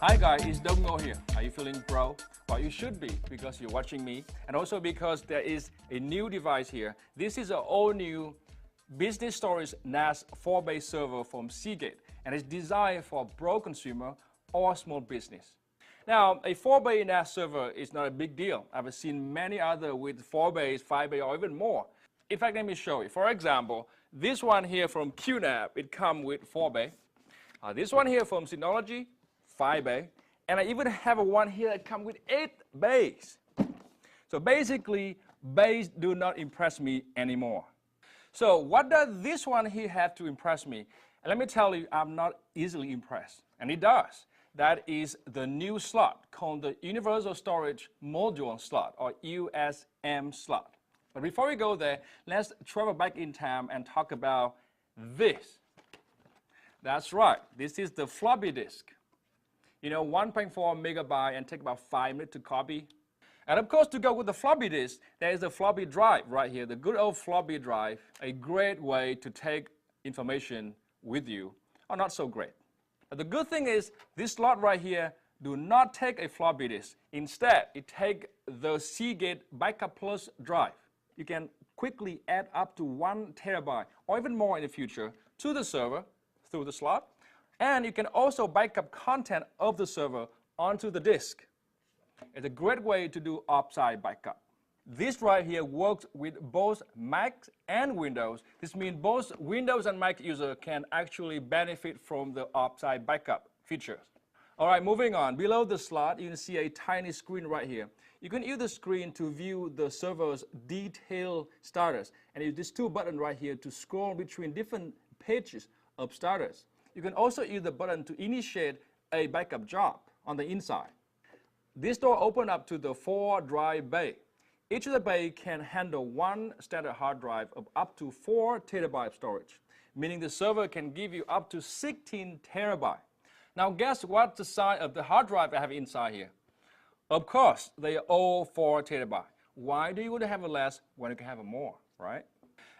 Hi guys, it's Dongo here. Are you feeling pro? Well, you should be because you're watching me, and also because there is a new device here. This is an all-new Business Storage NAS 4-bay server from Seagate, and it's designed for pro consumer or small business. Now, a 4-bay NAS server is not a big deal. I've seen many other with 4 bays, 5 bay, or even more. In fact, let me show you. For example, this one here from QNAP, it comes with 4 bay. This one here from Synology, 5 bay, and I even have one here that comes with 8 bays. So basically, bays do not impress me anymore. So what does this one here have to impress me? And let me tell you, I'm not easily impressed, and it does. That is the new slot called the Universal Storage Module slot, or USM slot. But before we go there, let's travel back in time and talk about this. That's right, this is the floppy disk. You know, 1.4 megabyte and take about 5 minutes to copy. And of course, to go with the floppy disk, there is a floppy drive right here, the good old floppy drive, a great way to take information with you, or not so great. But the good thing is, this slot right here do not take a floppy disk. Instead, it takes the Seagate Backup Plus drive. You can quickly add up to 1 terabyte or even more in the future to the server through the slot. And you can also back up content of the server onto the disk. It's a great way to do offsite backup. This right here works with both Mac and Windows. This means both Windows and Mac users can actually benefit from the offsite backup features. All right, moving on. Below the slot, you can see a tiny screen right here. You can use the screen to view the server's detailed status, and use these 2 buttons right here to scroll between different pages of status. You can also use the button to initiate a backup job on the inside. This door opens up to the 4 drive bay. Each of the bay can handle 1 standard hard drive of up to 4 terabyte storage, meaning the server can give you up to 16 terabyte. Now guess what's the size of the hard drive I have inside here? Of course, they are all 4 terabyte. Why do you want to have less when you can have more, right?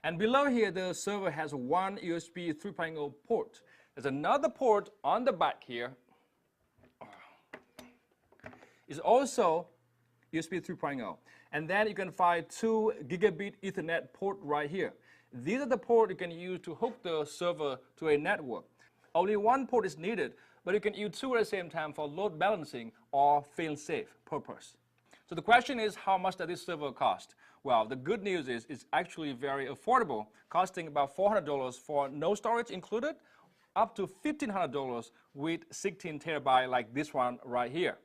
And below here, the server has 1 USB 3.0 port. There's another port on the back here. It's also USB 3.0. And then you can find 2 gigabit Ethernet port right here. These are the ports you can use to hook the server to a network. Only 1 port is needed, but you can use 2 at the same time for load balancing or fail-safe purpose. So the question is, how much does this server cost? Well, the good news is it's actually very affordable, costing about $400 for no storage included, up to $1,500 with 16 terabyte like this one right here.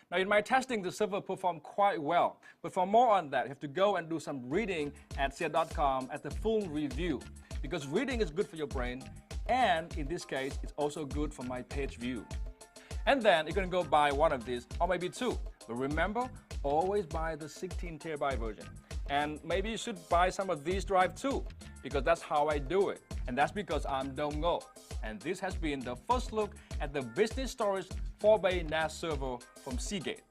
Now in my testing, the server performed quite well, but for more on that, you have to go and do some reading at Seagate.com at the full review, because reading is good for your brain, and in this case, it's also good for my page view. And then you're going to go buy one of these, or maybe 2. But remember, always buy the 16 terabyte version. And maybe you should buy some of these drives too, because that's how I do it. And that's because I'm Dongo. And this has been the first look at the Business Storage 4-bay NAS server from Seagate.